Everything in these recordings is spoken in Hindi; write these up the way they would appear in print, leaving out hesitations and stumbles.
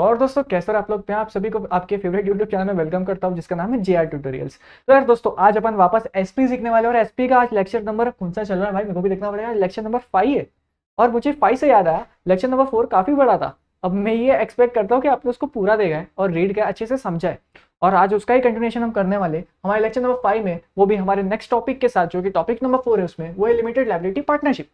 तो और दोस्तों कैसे हो आप लोग। मैं आप सभी को आपके फेवरेट यूट्यूब चैनल में वेलकम करता हूं जिसका नाम है जेआर ट्यूटोरियल्स। तो यार दोस्तों आज अपन वापस एसपी सीखने वाले हैं और एसपी का आज लेक्चर नंबर कौन सा चल रहा है भाई मेरे को भी देखना पड़ेगा। लेक्चर नंबर 5 है और मुझे 5 से याद आया लेक्चर नंबर 4 काफी बड़ा था। अब मैं ये एक्सपेक्ट करता हूँ कि आप लोग उसको पूरा देखें और रीड के अच्छे से समझाए और आज उसका ही कंटिन्यूएशन हम करने वाले हमारे लेक्चर नंबर 5 में, वो भी हमारे नेक्स्ट टॉपिक के साथ जो कि टॉपिक नंबर 4 है उसमें वो है लिमिटेड लायबिलिटी पार्टनरशिप।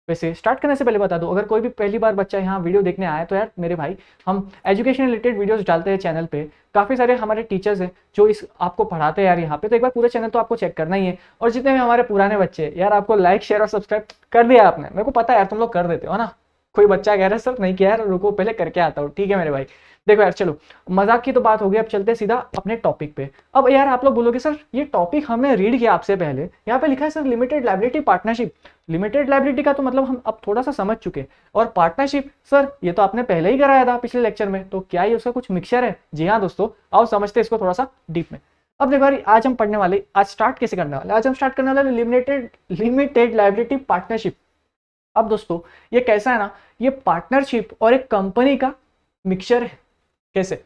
वैसे स्टार्ट करने से पहले बता दूं, अगर कोई भी पहली बार बच्चा यहाँ वीडियो देखने आया तो यार मेरे भाई हम एजुकेशन रिलेटेड वीडियोस डालते हैं चैनल पे। काफ़ी सारे हमारे टीचर्स हैं जो इस आपको पढ़ाते हैं यार यहाँ पे, तो एक बार पूरे चैनल तो आपको चेक करना ही है। और जितने भी हमारे पुराने बच्चे हैं यार, आपको लाइक शेयर और सब्सक्राइब कर दिया आपने, मेरे को पता है यार तुम लोग कर देते हो ना। कोई बच्चा कह रहा है सर नहीं किया यार, रुको पहले करके आता हूँ। ठीक है मेरे भाई, देखो यार चलो मजाक की तो बात हो गई, अब चलते सीधा अपने टॉपिक पे। अब यार आप लोग बोलोगे सर ये टॉपिक हमने रीड किया आपसे पहले, यहाँ पे लिखा है sir limited liability partnership. Limited liability का तो मतलब हम अब थोड़ा सा समझ चुके, और पार्टनरशिप सर ये तो आपने पहले ही कराया था पिछले लेक्चर में, तो क्या ये उसका कुछ मिक्सचर है? जी हाँ दोस्तों, आओ समझते हैं इसको थोड़ा सा डीप में। अब देखो यार आज हम पढ़ने वाले, आज स्टार्ट कैसे करने वाले, आज हम स्टार्ट करने वाले लिमिटेड लायबिलिटी पार्टनरशिप। अब दोस्तों ये कैसा है ना, ये पार्टनरशिप और एक कंपनी का मिक्सचर है। कैसे?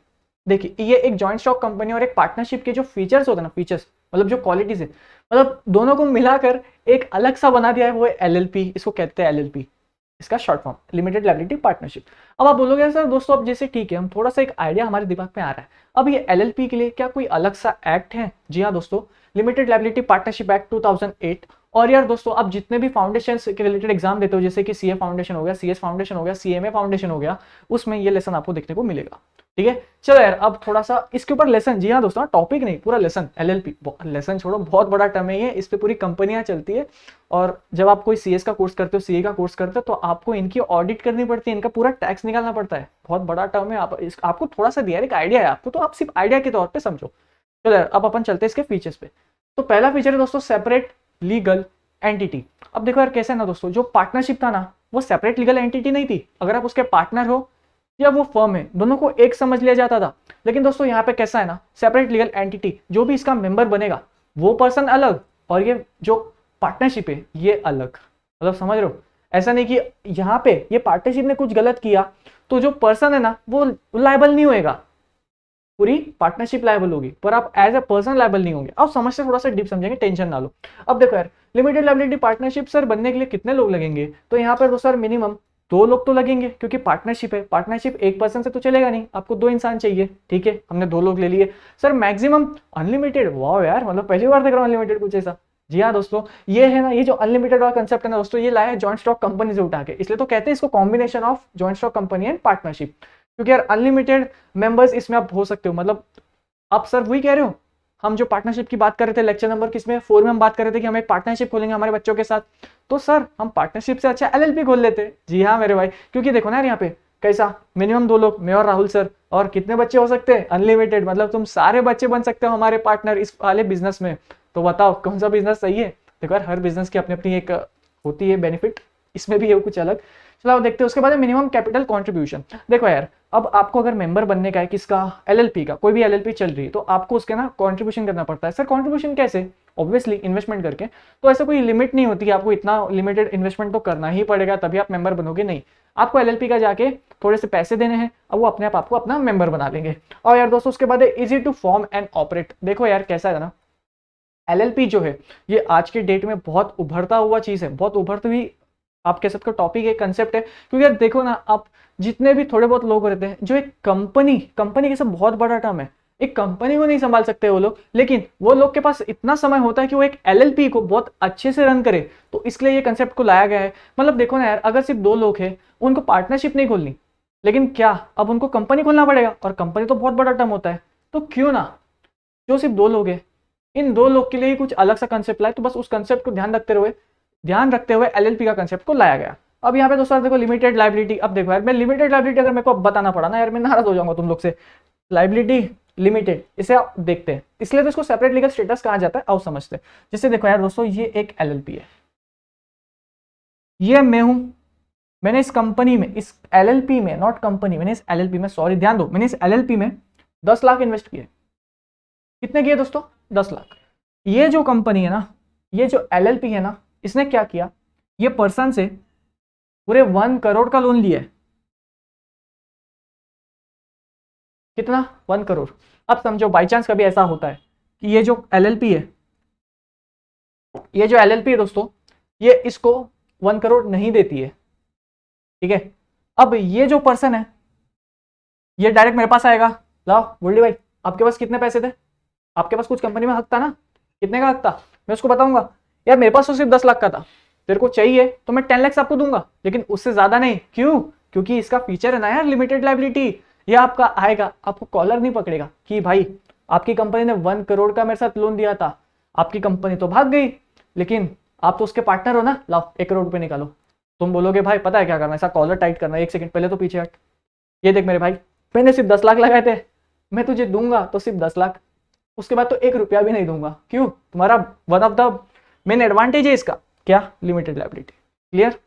देखिए ये एक जॉइंट स्टॉक कंपनी और एक पार्टनरशिप के जो फीचर्स होते हैं ना, फीचर्स मतलब जो क्वालिटीज है, मतलब दोनों को मिलाकर एक अलग सा बना दिया है, वो है एलएलपी। इसको कहते हैं एलएलपी, इसका short form limited liability partnership. अब आप बोलोगे सर दोस्तों अब जैसे ठीक है, हम थोड़ा सा एक आइडिया हमारे दिमाग में आ रहा है, अब ये एलएलपी के लिए क्या कोई अलग सा एक्ट है? जी हाँ दोस्तों, लिमिटेड लायबिलिटी पार्टनरशिप एक्ट 2008। और यार दोस्तों अब जितने भी फाउंडेशन के रिलेटेड एग्जाम देते हो, जैसे कि सीए फाउंडेशन हो गया, सीएस फाउंडेशन हो गया, सीएमए फाउंडेशन हो गया, उसमें ये लेसन आपको देखने को मिलेगा। ठीक है चलो यार अब थोड़ा सा इसके ऊपर लेसन। जी हाँ दोस्तों, टॉपिक नहीं पूरा लेसन। एलएलपी लेसन छोड़ो, बहुत बड़ा टर्म है ये, इस पे पूरी कंपनियां चलती है। और जब आप कोई सीएस का कोर्स करते हो, सीए का कोर्स करते हो, तो आपको इनकी ऑडिट करनी पड़ती है, इनका पूरा टैक्स निकालना पड़ता है। बहुत बड़ा टर्म है, आपको थोड़ा सा दिया एक आइडिया है आपको, तो आप सिर्फ आइडिया के तौर पर समझो। चलो यार अब अपन चलते हैं इसके फीचर्स पे। तो पहला फीचर है दोस्तों सेपरेट लीगल एंटिटी। अब देखो यार कैसे है ना दोस्तों, जो पार्टनरशिप था ना वो सेपरेट लीगल एंटिटी नहीं थी। अगर आप उसके पार्टनर हो या वो फर्म है, दोनों को एक समझ लिया जाता था। लेकिन दोस्तों यहाँ पे कैसा है ना, सेपरेट लीगल एंटिटी, जो भी इसका मेंबर बनेगा वो पर्सन अलग, और ये जो पार्टनरशिप है ये अलग। मतलब समझ रहे हो, ऐसा नहीं कि यहाँ पे ये पार्टनरशिप ने कुछ गलत किया तो जो पर्सन है ना वो लायबल नहीं होएगा, पूरी पार्टनरशिप लायबल होगी, पर आप एज ए पर्सन लायबल नहीं होंगे। अब समझते थोड़ा सा डीप समझेंगे, टेंशन ना लो। अब देखो यार लिमिटेड लायबिलिटी पार्टनरशिप सर बनने के लिए कितने लोग लगेंगे, तो यहाँ पर तो सर मिनिमम 2 लोग तो लगेंगे, क्योंकि पार्टनरशिप है। पार्टनरशिप एक पर्सन से तो चलेगा नहीं, आपको 2 इंसान चाहिए। ठीक है हमने 2 लोग ले लिए। सर मैक्सिमम अनलिमिटेड, वाह यार मतलब पहली बार देख रहा हूँ अनलिमिटेड कुछ ऐसा। जी हाँ दोस्तों, ये है ना, ये जो अनलिमिटेड वाला कंसेप्ट है ना दोस्तों, ये लाया है जॉइंट स्टॉक कंपनी से उठा के, इसलिए तो कहते हैं इसको combination of joint stock company and partnership. क्योंकि यार अनलिमिटेड मेंबर्स इसमें आप हो सकते हो, मतलब आप सर वही कह रहे हो, हम जो पार्टनरशिप की बात कर रहे थे लेक्चर नंबर किसमें 4 में, हम बात कर रहे थे कि हम एक पार्टनरशिप खोलेंगे हमारे बच्चों के साथ, तो सर हम पार्टनरशिप से अच्छा एलएलपी खोल लेते। जी हाँ मेरे भाई, क्योंकि देखो ना यार यहाँ पे कैसा, मिनिमम 2 लोग, मैं और राहुल सर, और कितने बच्चे हो सकते हैं? अनलिमिटेड, मतलब तुम सारे बच्चे बन सकते हो हमारे पार्टनर इस वाले बिजनेस में। तो बताओ कौन सा बिजनेस सही है? देखो यार हर बिजनेस की अपनी अपनी एक होती है बेनिफिट, इसमें भी है कुछ अलग। चलो देखते हैं उसके बाद मिनिमम कैपिटल कंट्रीब्यूशन। देखो यार अब आपको अगर मेंबर बनने का है किसका, एलएलपी का, कोई भी एलएलपी चल रही है, तो आपको उसके ना कंट्रीब्यूशन करना पड़ता है। सर कंट्रीब्यूशन कैसे? ऑब्वियसली इन्वेस्टमेंट करके। तो ऐसा कोई लिमिट नहीं होती कि आपको इतना लिमिटेड इन्वेस्टमेंट तो करना ही पड़ेगा तभी आप मेंबर बनोगे, नहीं। आपको एलएलपी का जाके थोड़े से पैसे देने हैं, अब वो अपने आप आपको अपना मेंबर बना लेंगे। और यार दोस्तों उसके बाद है easy to form and operate. देखो यार कैसा है ना, एलएलपी जो है ये आज के डेट में बहुत उभरता हुआ चीज है, बहुत उभरती हुई आप कह सकते हो टॉपिक है, कंसेप्ट है। क्योंकि यार देखो ना, आप जितने भी थोड़े बहुत लोग रहते हैं जो एक कंपनी, कंपनी के सब बहुत बड़ा टर्म है, एक कंपनी को नहीं संभाल सकते वो लोग, लेकिन वो लोग के पास इतना समय होता है कि वो एक एलएलपी को बहुत अच्छे से रन करे, तो इसलिए ये कंसेप्ट को लाया गया है। मतलब देखो ना यार, अगर सिर्फ 2 लोग हैं, उनको पार्टनरशिप नहीं खोलनी, लेकिन क्या अब उनको कंपनी खोलना पड़ेगा, और कंपनी तो बहुत बड़ा टर्म होता है, तो क्यों ना जो सिर्फ 2 लोग हैं इन 2 लोग के लिए ही कुछ अलग सा कंसेप्ट लाए। तो बस उस कंसेप्ट को ध्यान रखते हुए एलएलपी का कंसेप्ट को लाया गया। अब यहाँ पे दोस्तों देखो लिमिटेड लायबिलिटी। अब देखो यार मैं लिमिटेड लायबिलिटी अगर मेरे को बताना पड़ा ना यार, मैं नाराज हो जाऊंगा तुम लोग से। लायबिलिटी लिमिटेड, इसे आप देखते हैं, इसलिए तो इसको सेपरेट लीगल स्टेटस कहा जाता है। आओ समझते हैं। जैसे देखो यार दोस्तों, ये एक एलएलपी है, ये मैं हूं, मैंने इस कंपनी में, इस एलएलपी में, नॉट कंपनी, मैंने इस एलएलपी में, सॉरी ध्यान दो, मैंने इस एलएलपी में 10 लाख इन्वेस्ट किए। कितने किए दोस्तों? 10 लाख। ये जो कंपनी है ना, ये जो एलएलपी है ना, इसने क्या किया, ये पर्सन से पूरे 1 करोड़ का लोन लिया है। कितना 1 करोड़। अब समझो बाई चांस कभी ऐसा होता है कि ये जो एलएलपी है, ये जो एलएलपी है दोस्तों, ये इसको 1 करोड़ नहीं देती है, ठीक है। अब ये जो पर्सन है ये डायरेक्ट मेरे पास आएगा, लाओ गोल्डी भाई आपके पास कितने पैसे थे, आपके पास कुछ कंपनी में हक था ना, कितने का हक था। मैं उसको बताऊंगा यार मेरे पास तो सिर्फ 10 लाख का था, तेरे को चाहिए तो मैं 10 लाख आपको दूंगा, लेकिन उससे ज्यादा नहीं। क्यों? क्योंकि इसका फीचर है ना यार लिमिटेड लाइबिलिटी। ये आपका आएगा, आपको कॉलर नहीं पकड़ेगा कि भाई आपकी कंपनी ने 1 करोड़ का मेरे साथ लोन दिया था, आपकी कंपनी तो भाग गई, लेकिन आप तो उसके पार्टनर हो ना, लाओ 1 करोड़ रुपए निकालो। तुम बोलोगे भाई पता है क्या करना है, ऐसा कॉलर टाइट करना है, 1 सेकंड पहले तो पीछे हट, ये देख मेरे भाई मैंने सिर्फ 10 लाख लगाए थे, मैं तुझे दूंगा तो सिर्फ 10 लाख, उसके बाद तो 1 रुपया भी नहीं दूंगा। क्यों? तुम्हारा one of the main advantage है इसका क्या, लिमिटेड लाइबिलिटी। क्लियर?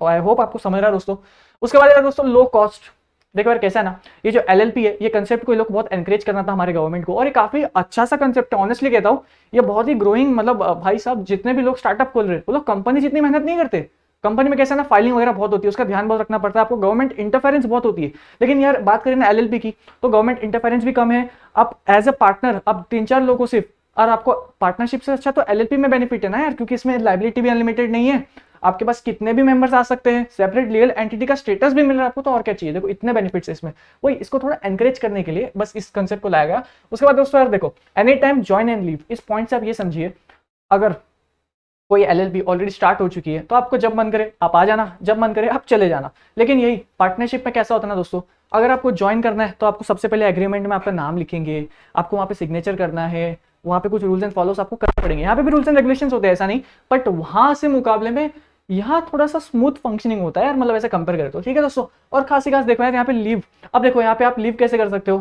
और आई होप आपको समझ रहा है दोस्तों। उसके बाद यार दोस्तों लो कॉस्ट, देखो यार कैसा है ना, ये जो एलएलपी है ये कंसेप्ट को ये लोग बहुत एनकरेज करना था हमारे गवर्नमेंट को, और ये काफी अच्छा सा कंसेप्ट है, ऑनेस्टली कहता हूँ ये बहुत ही ग्रोइंग, मतलब भाई साहब जितने भी लोग स्टार्टअप खोल रहे हैं वो लोग कंपनी जितनी मेहनत नहीं करते। कंपनी में कैसा ना फाइलिंग वगैरह बहुत होती है, उसका ध्यान बहुत रखना पड़ता है आपको, गवर्नमेंट इंटरफेरेंस बहुत होती है। लेकिन यार बात करें ना एलएलपी की, तो गवर्नमेंट इंटरफेरेंस भी कम है, आप एज ए पार्टनर आप 3-4 लोगों सिर्फ, और आपको पार्टनरशिप से अच्छा तो एलएलपी में बेनिफिट है ना यार, क्योंकि इसमें लाइबिलिटी भी अनलिमिटेड नहीं है, आपके पास कितने भी मेंबर्स आ सकते हैं, सेपरेट लीगल एंटिटी का स्टेटस भी मिल रहा है आपको, तो और क्या चाहिए। देखो इतने बेनिफिट्स है इसमें, वही इसको थोड़ा एनकरेज करने के लिए बस इस कंसेप्ट को लाया गया। उसके बाद दोस्तों यार देखो any time join and leave, इस पॉइंट से आप ये समझिए अगर कोई एलएलपी ऑलरेडी स्टार्ट हो चुकी है तो आपको जब मन करे आप आ जाना, जब मन करे आप चले जाना। लेकिन यही पार्टनरशिप में कैसा होता है ना दोस्तों, अगर आपको ज्वाइन करना है तो आपको सबसे पहले एग्रीमेंट में आपका नाम लिखेंगे, आपको वहाँ पे सिग्नेचर करना है, वहाँ पे कुछ रूल्स एंड फॉलोस आपको करने पड़ेंगे। यहाँ पे भी रूल्स एंड रेगुलेशंस होते हैं ऐसा नहीं, बट वहाँ से मुकाबले में यहाँ थोड़ा सा स्मूथ फंक्शनिंग होता है यार, मतलब ऐसे कंपेयर करें तो, ठीक है दोस्तों। और खास खास देखो यार यहाँ पे लीव, अब देखो यहाँ पे आप लीव कैसे कर सकते हो,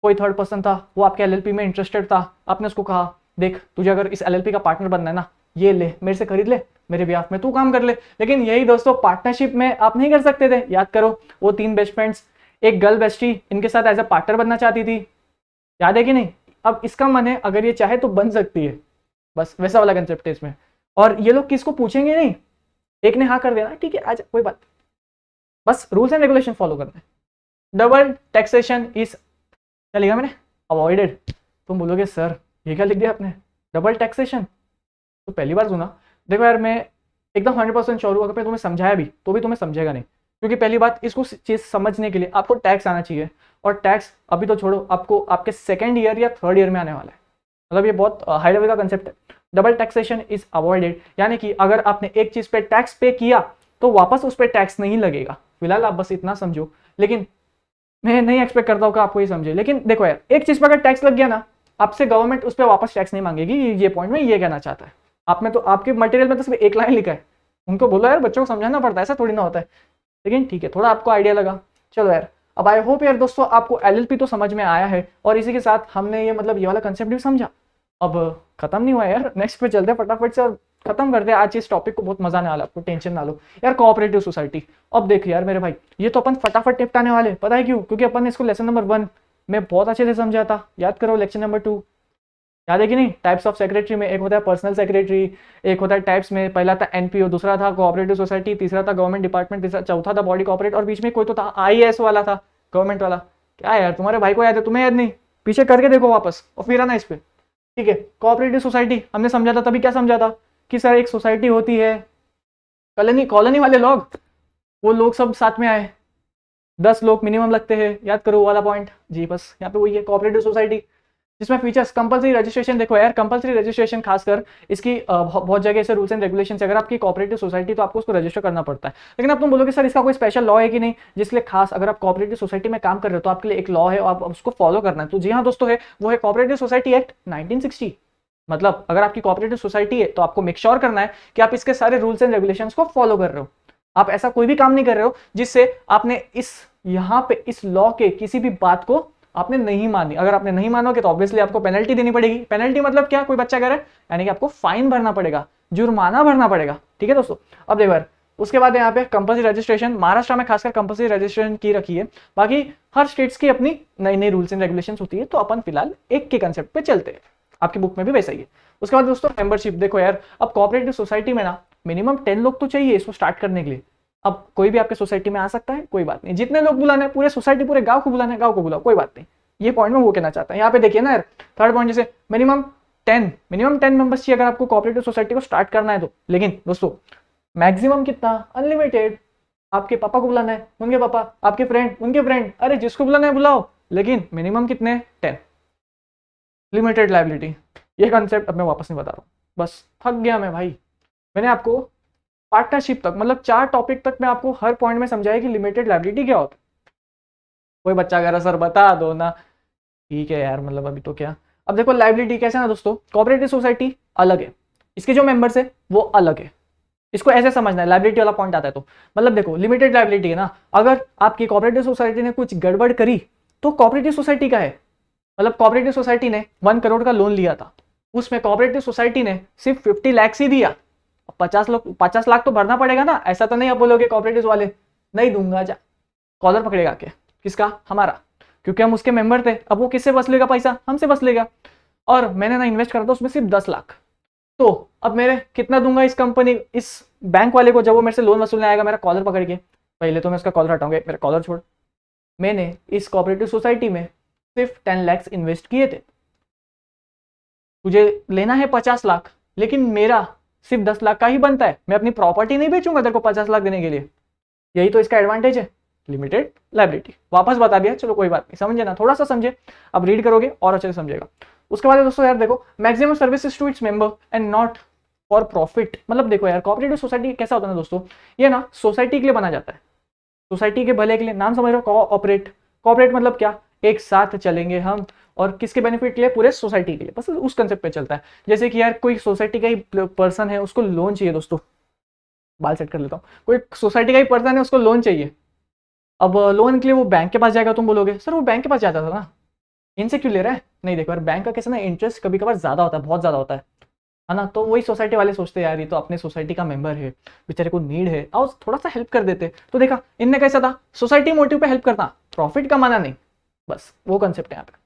कोई थर्ड पर्सन था वो आपके एलएलपी में इंटरेस्टेड था, आपने उसको कहा देख तुझे अगर इस एलएलपी का पार्टनर बनना है ना, ये ले मेरे से खरीद ले, मेरे बिहाफ में तू काम कर ले। लेकिन यही दोस्तों पार्टनरशिप में आप नहीं कर सकते थे, याद करो वो 3 बेस्ट फ्रेंड्स, एक गर्ल बेस्टी, इनके साथ एज ए पार्टनर बनना चाहती थी, याद है कि नहीं। अब इसका मन है अगर ये चाहे तो बन सकती है, बस वैसा वाला कंसेप्ट है इसमें। और ये लोग किसको पूछेंगे नहीं, एक ने हाँ कर देना ठीक है आज कोई बात, बस रूल्स एंड रेगुलेशन फॉलो करना है। डबल टैक्सेशन इज, क्या लिखा मैंने, अवॉइडेड। तुम बोलोगे सर ये क्या लिख दिया आपने, डबल टैक्सेशन तो पहली बार सुना। देखो यार मैं एकदम 100% श्योर हूँ, अगर मैं तुम्हें समझाया भी तो भी तुम्हें समझेगा नहीं, क्योंकि पहली बात इसको चीज़ समझने के लिए आपको टैक्स आना चाहिए, और टैक्स अभी तो छोड़ो आपको आपके 2nd ईयर या 3rd ईयर में आने वाला है, मतलब ये बहुत हाई लेवल का कंसेप्ट है। डबल टैक्सेशन इज अवॉइडेड, यानी कि अगर आपने एक चीज़ पे टैक्स पे किया तो वापस उस पर टैक्स नहीं लगेगा, फिलहाल आप बस इतना समझो। लेकिन मैं नहीं एक्सपेक्ट करता हूँ कि आपको ये समझे, लेकिन देखो यार एक चीज़ पर अगर टैक्स लग गया ना, आपसे गवर्नमेंट उस पर वापस टैक्स नहीं मांगेगी, ये पॉइंट में ये कहना चाहता है। आप में तो आपके मटेरियल में तो सिर्फ एक लाइन लिखा है, उनको बोलो यार बच्चों को समझाना पड़ता है, ऐसा थोड़ी ना होता है। लेकिन ठीक है थोड़ा आपको आइडिया लगा, चलो यार। अब आई होप यार दोस्तों आपको एलएलपी तो समझ में आया है, और इसी के साथ हमने ये मतलब ये वाला कंसेप्ट भी समझा। अब खत्म नहीं हुआ यार, नेक्स्ट पे चलते हैं फटाफट से और खत्म करते हैं आज इस टॉपिक को, बहुत मजा आने वाला, आपको टेंशन ना लो यार। कोऑपरेटिव सोसाइटी, अब देख यार मेरे भाई ये तो अपन फटाफट निपटाने वाले, पता है क्यों, क्योंकि अपन ने इसको लेसन नंबर 1 में बहुत अच्छे से समझा था, याद करो लेक्चर नंबर 2, याद है कि नहीं। टाइप्स ऑफ सेक्रेटरी में एक होता है पर्सनल सेक्रेटरी, एक होता है टाइप्स में, पहला था एनपीओ, दूसरा था कोऑपरेटिव सोसाइटी, तीसरा था गवर्नमेंट डिपार्टमेंट, तीसरा चौथा था बॉडी कॉर्पोरेट, और बीच में कोई तो था आईएएस वाला था, गवर्नमेंट वाला। क्या यार तुम्हारे भाई को याद है, तुम्हें याद नहीं, पीछे करके देखो वापस और फिर आना इस पे, ठीक है। कोऑपरेटिव सोसाइटी हमने समझा था, तभी क्या समझा था कि सर एक सोसाइटी होती है, कॉलोनी वाले लोग, वो लोग सब साथ में आए, 10 लोग मिनिमम लगते हैं, याद करो वो वाला पॉइंट जी। बस यहाँ पे वही है कोऑपरेटिव सोसाइटी, जिसमें फीचर्स कंपलसरी रजिस्ट्रेशन। देखो यार कंपलसरी रजिस्ट्रेशन खासकर इसकी बहुत जगह से रूल्स एंड रेगुलेशन, अगर आपकी कोऑपरेटिव सोसाइटी तो आपको उसको रजिस्टर करना पड़ता है। लेकिन अब तुम बोलोगे सर इसका कोई स्पेशल लॉ है कि नहीं, जिसके लिए खास अगर आप कोऑपरेटिव सोसाइटी में काम कर रहे हो तो आपके लिए एक लॉ है और आप उसको फॉलो करना है। तो जी हाँ दोस्तों है, वो है कोऑपरेटिव सोसाइटी एक्ट 1960। मतलब अगर आपकी कोऑपरेटिव सोसाइटी है तो आपको मेक श्योर करना है कि आप इसके सारे रूल्स एंड रेगुलेशंस को फॉलो कर रहे हो। आप ऐसा कोई भी काम नहीं कर रहे हो जिससे आपने इस यहाँ पे इस लॉ के किसी भी बात को आपने नहीं मानी। अगर आपने नहीं मानोगे तो ऑब्वियसली आपको पेनल्टी देनी पड़ेगी। पेनल्टी मतलब क्या, कोई बच्चा कह रहा है यानी कि आपको फाइन भरना पड़ेगा, जुर्माना भरना पड़ेगा, ठीक है दोस्तों। अब देखो यार उसके बाद यहाँ पे कंपल्सरी रजिस्ट्रेशन, महाराष्ट्र में खासकर कंपल्सरी रजिस्ट्रेशन की रखी है, बाकी हर स्टेट्स की अपनी नई नई रूल्स एंड रेगुलेशंस होती है। तो अपन फिलहाल एक के कंसेप्ट पे चलते हैं, आपकी बुक में भी वैसा ही है। उसके बाद दोस्तों मेंबरशिप, देखो यार अब कोऑपरेटिव सोसाइटी में ना मिनिमम 10 लोग तो चाहिए इसको स्टार्ट करने के लिए। अब कोई भी आपके सोसाइटी में आ सकता है, कोई बात नहीं, जितने लोग बुलाना है पूरे सोसाइटी पूरे गांव को बुलाना है, गांव को बुलाओ, कोई बात नहीं। ये पॉइंट में वो कहना चाहता है। यहाँ पे देखिए ना यार, थर्ड पॉइंट जैसे मिनिमम टेन मेंबर्स चाहिए अगर आपको कोऑपरेटिव सोसाइटी को स्टार्ट करना है तो। लेकिन दोस्तों मैक्सिमम कितना, अनलिमिटेड। आपके पापा को बुलाना है, उनके पापा, आपके फ्रेंड, उनके फ्रेंड, अरे जिसको बुलाना है बुलाओ, लेकिन मिनिमम कितने, 10। लिमिटेड लाइबिलिटी, ये कॉन्सेप्ट अब मैं वापस नहीं बता रहा हूँ, बस थक गया मैं भाई। मैंने आपको पार्टनरशिप तक, मतलब 4 टॉपिक तक मैं आपको हर पॉइंट में समझाया कि लिमिटेड लाइबिलिटी क्या होता है। कोई बच्चा कह रहा सर बता दो ना, ठीक है यार, मतलब अभी तो क्या। अब देखो लाइबिलिटी कैसे ना दोस्तों, कोऑपरेटिव सोसाइटी अलग है, इसके जो मेंबर्स है वो अलग है। इसको ऐसे समझना है, लाइबिलिटी वाला पॉइंट आता है तो मतलब देखो लिमिटेड लाइबिलिटी है ना, अगर आपकी कोऑपरेटिव सोसाइटी ने कुछ गड़बड़ करी तो कोऑपरेटिव सोसाइटी का है। मतलब कोऑपरेटिव सोसाइटी ने 1 करोड़ का लोन लिया था, उसमें कोऑपरेटिव सोसाइटी ने सिर्फ 50 लाख ही दिया। 50 लाख तो भरना पड़ेगा ना, ऐसा तो नहीं आप बोलोगे कोऑपरेटिव वाले नहीं दूंगा, जा कॉलर पकड़ेगा के किसका, हमारा, क्योंकि हम उसके मेंबर थे। अब वो किससे वसूलेगा पैसा, हमसे वसूलेगा। और मैंने ना इन्वेस्ट करा था उसमें सिर्फ 10 लाख, तो अब मेरे कितना दूंगा इस कंपनी, इस बैंक वाले को, जब वो मेरे से लोन वसूलने आएगा मेरा कॉलर पकड़ के, पहले तो मैं उसका कॉलर हटाऊंगा, मेरा कॉलर छोड़। मैंने इस कोऑपरेटिव सोसाइटी में सिर्फ 10 लाख इन्वेस्ट किए थे, तुझे लेना है 50 लाख, लेकिन मेरा सिर्फ 10 लाख का ही बनता है, मैं अपनी प्रॉपर्टी नहीं बेचूंगा तेरे को 50 लाख देने के लिए। यही तो इसका एडवांटेज है, लिमिटेड लाइबिलिटी। वापस बता दिया, चलो कोई बात नहीं, समझे ना, थोड़ा सा समझे, अब रीड करोगे और अच्छे से समझेगा। उसके बाद दोस्तों यार देखो, maximum services to its member and not for profit. मतलब देखो यार, कोऑपरेटिव सोसाइटी कैसा होता है ना दोस्तों, ये ना सोसाइटी के लिए बना जाता है, सोसाइटी के भले के लिए, नाम समझ रहे हो, कोऑपरेट। कोऑपरेट मतलब क्या, एक साथ चलेंगे हम, और किसके बेनिफिट के लिए, पूरे सोसाइटी के लिए, बस उस कंसेप्ट पे चलता है। जैसे कि यार कोई सोसाइटी का ही पर्सन है, उसको लोन चाहिए दोस्तों, बाल सेट कर लेता हूँ, कोई सोसाइटी का ही पर्सन है उसको लोन चाहिए। अब लोन के लिए वो बैंक के पास जाएगा, तुम बोलोगे सर वो बैंक के पास जाता था ना, इनसे क्यों ले रहा है। नहीं देखो यार, बैंक का कैसे ना इंटरेस्ट कभी कभार ज्यादा होता है, बहुत ज्यादा होता है ना। तो वही सोसाइटी वाले सोचते हैं यार ये तो अपने सोसाइटी का मेंबर है, बेचारे को नीड है, आओ थोड़ा सा हेल्प कर देते। तो देखा इनने कैसा था, सोसाइटी मोटिव पे हेल्प करना, प्रॉफिट कमाना नहीं, बस वो कंसेप्ट है यहाँ पे।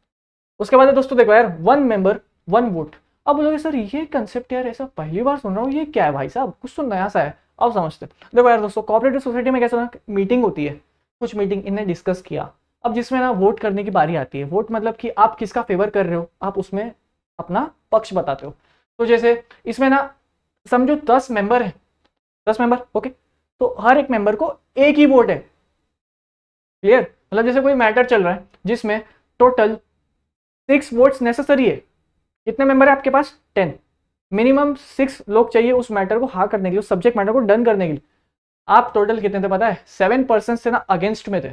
उसके बाद दोस्तों देखो यार, 1 मेंबर 1 वोट। अब बोलोगे सर ये कंसेप्ट यार ऐसा पहली बार सुन रहा हूँ, ये क्या है भाई साहब, कुछ तो नया सा है। अब समझते देखो यार दोस्तों, कोऑपरेटिव सोसाइटी में कैसा ना, मीटिंग होती है, कुछ मीटिंग इनने डिस्कस किया, अब जिसमें ना वोट करने की बारी आती है। वोट मतलब कि आप किसका फेवर कर रहे हो, आप उसमें अपना पक्ष बताते हो। तो जैसे इसमें ना समझो 10 मेंबर है, 10 मेंबर ओके, तो हर एक मेंबर को एक ही वोट है, क्लियर। मतलब जैसे कोई मैटर चल रहा है जिसमें टोटल 6 वोट्स नेसेसरी है, कितने मेंबर है आपके पास, 10, मिनिमम 6 लोग चाहिए उस मैटर को हाँ करने के लिए, उस सब्जेक्ट मैटर को डन करने के लिए। आप टोटल कितने थे पता है, 7% से ना अगेंस्ट में थे,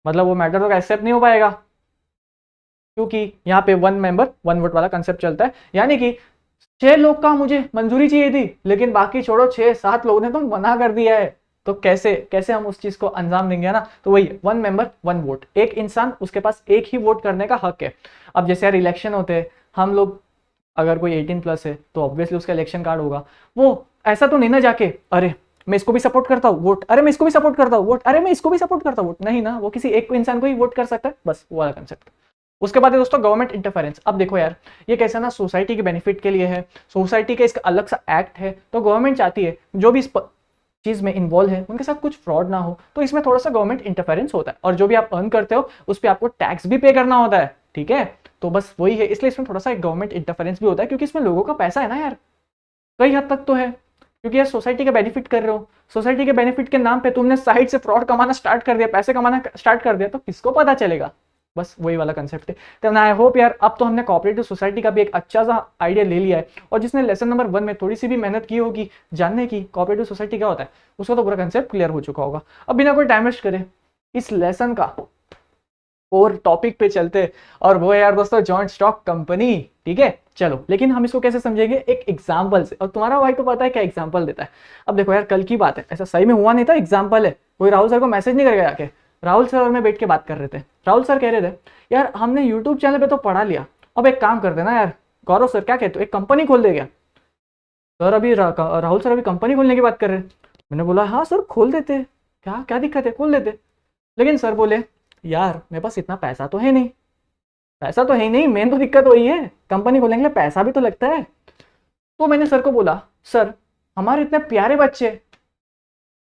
मतलब वो मैटर तो एक्सेप्ट नहीं हो पाएगा, क्योंकि यहाँ पे 1 मेंबर 1 वोट वाला कंसेप्ट चलता है। यानी कि 6 लोग का मुझे मंजूरी चाहिए थी, लेकिन बाकी छोड़ो 6-7 लोगों ने तो मना कर दिया है, तो कैसे कैसे हम उस चीज को अंजाम देंगे, है ना। तो वही 1 मेंबर 1 वोट, एक इंसान उसके पास एक ही वोट करने का हक है। अब जैसे यार इलेक्शन होते हैं, हम लोग अगर कोई 18+ है तो ऑब्वियसली उसका इलेक्शन कार्ड होगा, वो ऐसा तो नहीं ना जाके अरे मैं इसको भी सपोर्ट करता हूँ वोट, अरे मैं इसको भी सपोर्ट करता हूँ वोट, अरे मैं इसको भी सपोर्ट करता हूँ वोट, नहीं ना, वो किसी एक इंसान को ही वोट कर सकता है, बस वो वाला कंसेप्ट। उसके बाद है दोस्तों गवर्नमेंट इंटरफेरेंस। अब देखो यार, ये कैसा ना सोसाइटी के बेनिफिट के लिए है, सोसाइटी का इसका अलग सा एक्ट है, तो गवर्नमेंट चाहती है जो भी इस चीज में इन्वॉल्व है उनके साथ कुछ फ्रॉड ना हो, तो इसमें थोड़ा सा गवर्नमेंट इंटरफेरेंस होता है, और जो भी आप अर्न करते हो उस पर आपको टैक्स भी पे करना होता है, ठीक है। तो बस वही है, इसलिए इसमें थोड़ा सा गवर्नमेंट इंटरफेरेंस भी होता है, क्योंकि इसमें लोगों का पैसा है ना यार, कई हद तक तो है, क्योंकि यार सोसाइटी का बेनिफिट कर रहे हो, सोसाइटी के बेनिफिट के नाम पे तुमने साइड से फ्रॉड कमाना स्टार्ट कर दिया, पैसे कमाना स्टार्ट कर दिया, तो किसको पता चलेगा, बस वही वाला कंसेप्ट है। तो आई होप यार अब तो हमने कोऑपरेटिव सोसाइटी का भी एक अच्छा सा आइडिया ले लिया है, और जिसने लेसन नंबर 1 में थोड़ी सी भी मेहनत की होगी जानने की कोऑपरेटिव सोसाइटी क्या होता है, उसको तो पूरा कंसेप्ट क्लियर हो चुका होगा। अब बिना कोई टाइम वेस्ट करे इस लेसन का और टॉपिक पे चलते, और वो है यार दोस्तों जॉइंट स्टॉक कंपनी, ठीक है। चलो लेकिन हम इसको कैसे समझेंगे, एक एग्जांपल से, और तुम्हारा भाई तो पता है क्या एग्जांपल देता है। अब देखो यार कल की बात है, ऐसा सही में हुआ नहीं था, एग्जांपल है, कोई राहुल सर को मैसेज नहीं करके जाके, राहुल सर और मैं बैठ के बात कर रहे थे, राहुल सर कह रहे थे यार हमने यूट्यूब चैनल पे तो पढ़ा लिया, अब एक काम कर देना यार, गौरव सर क्या कहते हो एक कंपनी खोल दे क्या। सर अभी राहुल सर अभी कंपनी खोलने की बात कर रहे हैं, मैंने बोला हाँ सर खोल देते, क्या क्या दिक्कत है, खोल देते। लेकिन सर बोले यार मेरे पास इतना पैसा तो है नहीं, पैसा तो है ही नहीं, मेन तो दिक्कत वही है, कंपनी खोलने के लिए पैसा भी तो लगता है। तो मैंने सर को बोला सर हमारे इतने प्यारे बच्चे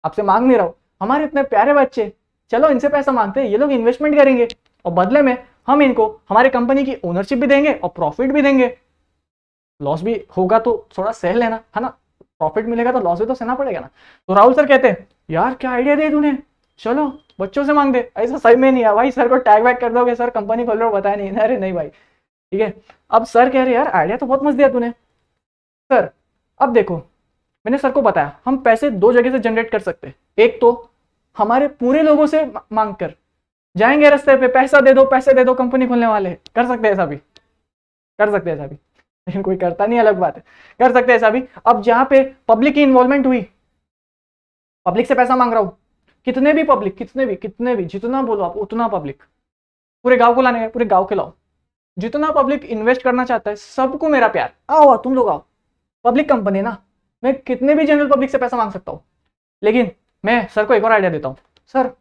आपसे मांग नहीं रहा हूँ, हमारे इतने प्यारे बच्चे, चलो इनसे पैसा मांगते हैं, ये लोग इन्वेस्टमेंट करेंगे और बदले में हम इनको हमारे कंपनी की ओनरशिप भी देंगे और प्रॉफिट भी देंगे। लॉस भी होगा तो थोड़ा सह लेना, है ना, प्रॉफिट मिलेगा तो लॉस भी तो सहना पड़ेगा ना। तो राहुल सर कहते हैं यार क्या आइडिया दे तूने, चलो बच्चों से मांग दे। ऐसा सही में नहीं है भाई, सर को टैग बैक कर दोगे, सर कंपनी खोल रहे हो बताया नहीं, अरे नहीं भाई, ठीक है। अब सर कह रहे यार आइडिया तो बहुत मस्त दिया तूने सर। अब देखो मैंने सर को बताया हम पैसे दो जगह से जनरेट कर सकते हैं, एक तो हमारे पूरे लोगों से मांग कर जाएंगे रास्ते पे, पैसा दे दो पैसे दे दो, कंपनी खोलने वाले हैं, कर सकते हैं ऐसा भी, कर सकते हैं ऐसा भी, लेकिन कोई करता नहीं, अलग बात है, कर सकते हैं ऐसा भी। अब जहां पे पब्लिक की इन्वॉल्वमेंट हुई, पब्लिक से पैसा मांग रहा हूं, कितने भी पब्लिक, कितने भी जितना बोलो आप उतना पब्लिक, पूरे गांव को लाने का, पूरे गांव के लाओ, जितना पब्लिक इन्वेस्ट करना चाहता है सबको मेरा प्यार, आओ तुम लोग आओ, पब्लिक कंपनी है ना, मैं कितने भी जनरल पब्लिक से पैसा मांग सकता हूं। लेकिन मैं सर को एक और आइडिया देता हूं, सर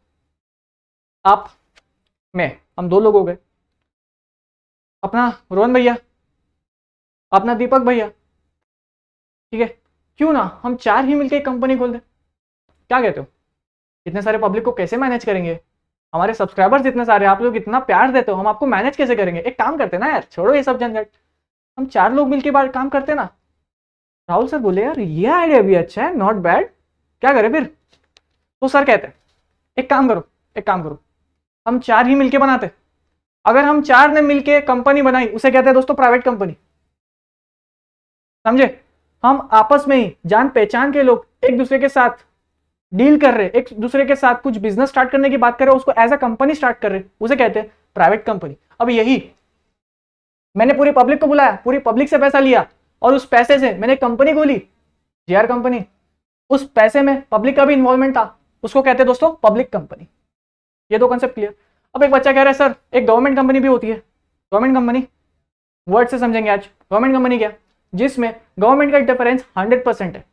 आप मैं हम दो लोग हो गए, अपना रोहन भैया, अपना दीपक भैया, ठीक है, क्यों ना हम चार ही मिलकर एक कंपनी खोल दें, क्या कहते हो? इतने सारे पब्लिक को कैसे मैनेज करेंगे, हमारे सब्सक्राइबर्स इतने सारे, आप लोग इतना प्यार देते हो, हम आपको मैनेज कैसे करेंगे? एक काम करते ना यार, छोड़ो ये सब झंझट, हम चार लोग मिलकर बार काम करते ना। राहुल सर बोले यार ये आइडिया भी अच्छा है, नॉट बैड, क्या करें फिर? तो सर कहते हैं एक काम करो, एक काम करो, हम चार ही मिलके बनाते। अगर हम चार ने मिलके कंपनी बनाई उसे कहते हैं दोस्तों प्राइवेट कंपनी, समझे? हम आपस में ही जान पहचान के लोग एक दूसरे के साथ डील कर रहे, एक दूसरे के साथ कुछ बिजनेस स्टार्ट करने की बात कर रहे, उसको एज अ कंपनी स्टार्ट कर रहे, उसे कहते हैं प्राइवेट कंपनी। अब यही मैंने पूरी पब्लिक को बुलाया, पूरी पब्लिक से पैसा लिया और उस पैसे से मैंने कंपनी खोली, जेआर कंपनी, उस पैसे में पब्लिक का भी इन्वॉल्वमेंट था, उसको कहते हैं दोस्तों पब्लिक कंपनी। ये दो कॉन्सेप्ट क्लियर। अब एक बच्चा कह रहा है सर एक गवर्नमेंट कंपनी भी होती है, गवर्नमेंट कंपनी वर्ड से समझेंगे आज, गवर्नमेंट कंपनी क्या, जिसमें गवर्नमेंट का डिफरेंस 100% है,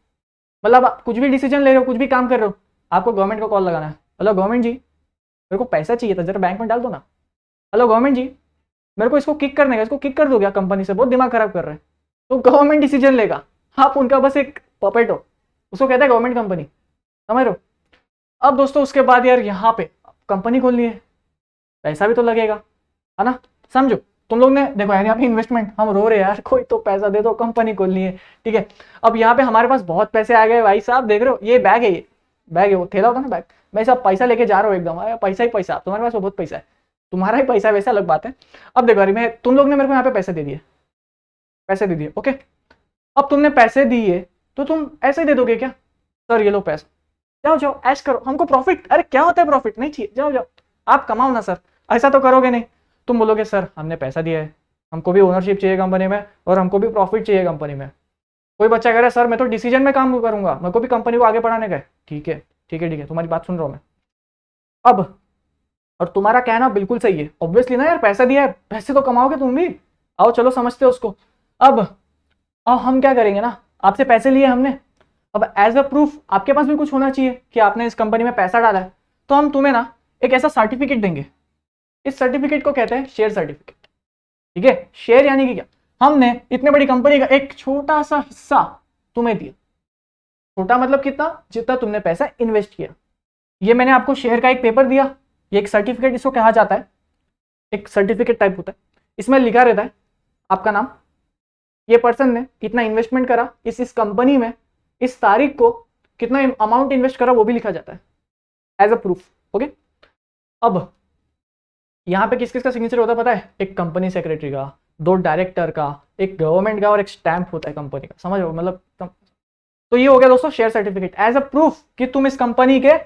मतलब आप कुछ भी डिसीजन ले रहे हो, कुछ भी काम कर रहे हो, आपको गवर्नमेंट को कॉल लगाना है, हेलो गवर्नमेंट जी मेरे को पैसा चाहिए था, जरा बैंक में डाल दो ना, हेलो गवर्नमेंट जी मेरे को इसको किक करने का, इसको किक कर दो क्या कंपनी से, बहुत दिमाग खराब कर रहे हैं, तो गवर्नमेंट डिसीजन लेगा, आप उनका बस एक पपेट हो, उसको कहता है गवर्नमेंट कंपनी, समझ रहे हो? अब दोस्तों उसके बाद यार यहाँ पे कंपनी खोलनी है, पैसा भी तो लगेगा, है ना, समझो तुम लोग ने देखो यार यहाँ पे इन्वेस्टमेंट, हम रो रहे यार कोई तो पैसा दे दो, कंपनी खोलनी है, ठीक है। अब यहाँ पे हमारे पास बहुत पैसे आ गए भाई साहब, देख रहे हो ये बैग है, ये बैग है, वो थैला होता है ना बैग, मैं सब पैसा लेके जा रहा हूँ एकदम, पैसा ही पैसा, तुम्हारे पास बहुत पैसा है, तुम्हारा ही पैसा वैसा अलग बात है। अब देखो यार मैं, तुम लोग ने मेरे को यहाँ पे पैसे दे दिए, पैसे दे दिए, ओके। अब तुमने पैसे दिए तो तुम ऐसे ही दे दोगे क्या, सर ये लो पैसा, जाओ जाओ ऐश करो, हमको प्रॉफिट, अरे क्या होता है प्रॉफिट, नहीं चाहिए, जाओ जाओ आप कमाओ ना सर, ऐसा तो करोगे नहीं। तुम बोलोगे सर हमने पैसा दिया है, हमको भी ओनरशिप चाहिए कंपनी में और हमको भी प्रॉफिट चाहिए कंपनी में। कोई बच्चा कह रहा है सर मैं तो डिसीजन में काम करूंगा, मेरे को भी कंपनी को आगे बढ़ाने का है, ठीक है ठीक है ठीक है, तुम्हारी बात सुन रहा हूँ मैं। अब और तुम्हारा कहना बिल्कुल सही है, ऑब्वियसली ना यार, पैसा दिया है, पैसे तो कमाओगे तुम भी, आओ चलो समझते हो उसको। अब हम क्या करेंगे ना, आपसे पैसे लिए हमने, अब एज अ प्रूफ आपके पास भी कुछ होना चाहिए कि आपने इस कंपनी में पैसा डाला है, तो हम तुम्हें ना एक ऐसा सर्टिफिकेट देंगे, इस सर्टिफिकेट को कहते हैं शेयर सर्टिफिकेट, ठीक है। शेयर यानी कि क्या, हमने इतने बड़ी कंपनी का एक छोटा सा हिस्सा तुम्हें दिया, छोटा मतलब कितना, जितना तुमने पैसा इन्वेस्ट किया, ये मैंने आपको शेयर का एक पेपर दिया, ये एक सर्टिफिकेट इसको कहा जाता है, एक सर्टिफिकेट टाइप होता है, इसमें लिखा रहता है आपका नाम, ये पर्सन ने इतना इन्वेस्टमेंट करा इस कंपनी में, इस तारीख को कितना अमाउंट इन्वेस्ट करा वो भी लिखा जाता है एज अ प्रूफ, ओके। अब यहाँ पे किस किस का सिग्नेचर होता है पता है, एक कंपनी सेक्रेटरी का, दो डायरेक्टर का, एक गवर्नमेंट का और एक स्टैंप होता है कंपनी का, समझ लो मतलब। तो ये हो गया दोस्तों share certificate as a proof कि तुम इस कंपनी के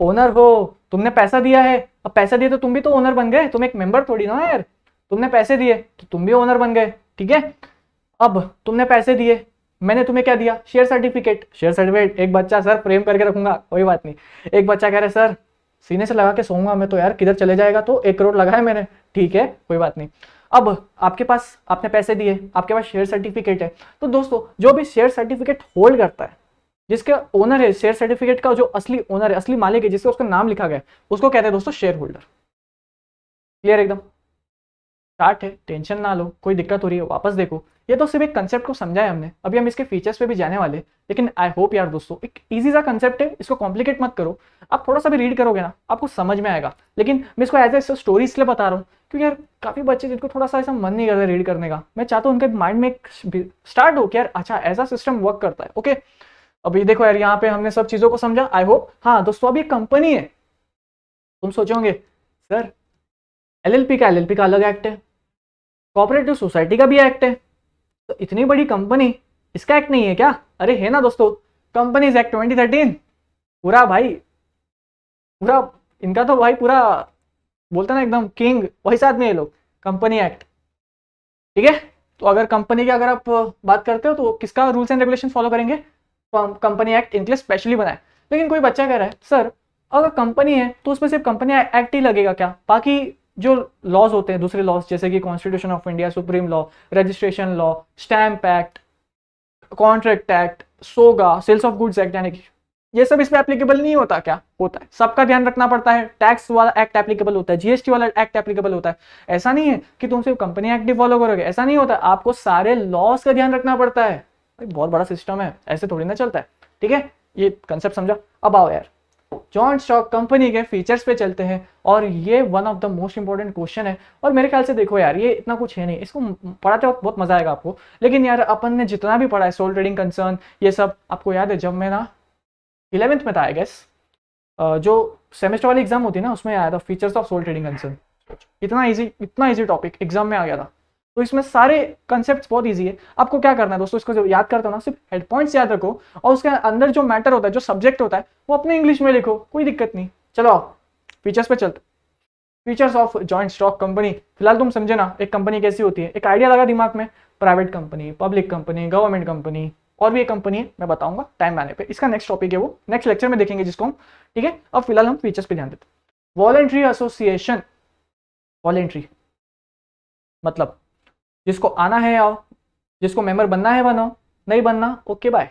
ओनर हो, तुमने पैसा दिया है, अब पैसा दिए तो तुम भी तो ओनर बन गए, तुम एक मेंबर थोड़ी ना यार, तुमने पैसे दिए तो तुम भी ओनर बन गए, ठीक है। अब तुमने पैसे दिए, मैंने तुम्हें क्या दिया, शेयर सर्टिफिकेट, शेयर सर्टिफिकेट। एक बच्चा सर फ्रेम करके रखूंगा, कोई बात नहीं, एक बच्चा कह रहा है सर सीने से लगा के सोऊंगा मैं तो यार, किधर चले जाएगा, तो 1 करोड़ लगा है मैंने, ठीक है कोई बात नहीं। अब आपके पास, आपने पैसे दिए, आपके पास शेयर सर्टिफिकेट है, तो दोस्तों जो भी शेयर सर्टिफिकेट होल्ड करता है, जिसके ओनर है शेयर सर्टिफिकेट का, जो असली ओनर है, असली मालिक है, जिसका उसका नाम लिखा गया है, उसको कहते हैं दोस्तों शेयर होल्डर। क्लियर एकदम, स्टार्ट है, टेंशन ना लो, कोई दिक्कत हो रही है वापस देखो। ये तो सिर्फ एक कंसेप्ट को समझा है हमने, अभी हम इसके फीचर्स पे भी जाने वाले, लेकिन आई होप यार दोस्तों एक इजी सा कंसेप्ट है, इसको कॉम्प्लिकेट मत करो। आप थोड़ा सा भी रीड करोगे ना आपको समझ में आएगा, लेकिन मैं इसको एज ए स्टोरी इसलिए बता रहा हूँ क्योंकि यार काफ़ी बच्चे जिनको थोड़ा सा ऐसा मन नहीं करता रीड करने का, मैं चाहता हूँ उनके माइंड में एक स्टार्ट हो कि यार अच्छा ऐसा सिस्टम वर्क करता है। ओके, अभी देखो यार यहाँ पे हमने सब चीज़ों को समझा आई होप। हाँ दोस्तों, अभी एक कंपनी है, तुम सोचोगे सर एलएलपी का अलग एक्ट है, कोऑपरेटिव सोसाइटी का भी एक्ट है, तो इतनी बड़ी कंपनी इसका एक्ट नहीं है क्या? अरे है ना दोस्तों, कंपनीज एक्ट 2013 पूरा भाई, पूरा इनका तो भाई पूरा बोलते ना एकदम किंग, वही साथ में ये लोग, कंपनी एक्ट। ठीक है, तो अगर कंपनी की अगर आप बात करते हो तो किसका रूल्स एंड रेगुलेशन फॉलो करेंगे? कंपनी एक्ट इनके लिए स्पेशली बनाए। लेकिन कोई बच्चा कह रहा है सर अगर कंपनी है तो उसमें सिर्फ कंपनी एक्ट ही लगेगा क्या, बाकी जो लॉज होते हैं दूसरे लॉज जैसे कि constitution of India, supreme law, registration law, stamp act, contract act, सोगा, सेल्स ऑफ गुड्स एक्ट, यानी कि ये सब इस पे एप्लीकेबल नहीं होता क्या? होता है, सबका ध्यान रखना पड़ता है। टैक्स वाला एक्ट एप्लीकेबल होता है, जीएसटी वाला एक्ट एप्लीकेबल होता है। ऐसा नहीं है कि तुम सिर्फ कंपनी एक्ट ही फॉलो करोगे, ऐसा नहीं होता, आपको सारे लॉज का ध्यान रखना पड़ता है। बहुत बड़ा सिस्टम है, ऐसे थोड़ी ना चलता है। ठीक है, ये कंसेप्ट समझा। अब आओ यार जॉइंट स्टॉक कंपनी के फीचर्स पे चलते हैं, और ये one of the most important question है। और मेरे ख्याल से देखो यार ये इतना कुछ है नहीं, इसको पढ़ाते वक्त बहुत मजा आएगा आपको, लेकिन यार अपन ने जितना भी पढ़ा है सोल ट्रेडिंग कंसर्न ये सब, आपको याद है जब मैं ना 11th में था आई गेस, जो सेमेस्टर वाली एग्जाम होती है ना उसमें आया था features of sole trading concern. इतना इजी टॉपिक एग्जाम में आ गया था, तो इसमें सारे कंसेप्ट बहुत इजी है। आपको क्या करना है दोस्तों, इसको जो याद करते हो ना सिर्फ हेड पॉइंट्स याद रखो, और उसके अंदर जो मैटर होता है, जो सब्जेक्ट होता है, वो अपने इंग्लिश में लिखो, कोई दिक्कत नहीं। चलो फीचर्स पे चलते। Features of joint stock company, फिलहाल तुम समझे ना एक कंपनी कैसी होती है, एक आइडिया लगा दिमाग में, private company, public company, government company, और भी एक कंपनी है मैं बताऊंगा टाइम आने पे, इसका नेक्स्ट टॉपिक है वो नेक्स्ट लेक्चर में देखेंगे जिसको हम। ठीक है, अब फिलहाल हम फीचर्स पे ध्यान देते हैं। वॉलेंट्री एसोसिएशन, वॉलेंट्री मतलब जिसको आना है आओ, जिसको मेंबर बनना है बनो, नहीं बनना ओके बाय,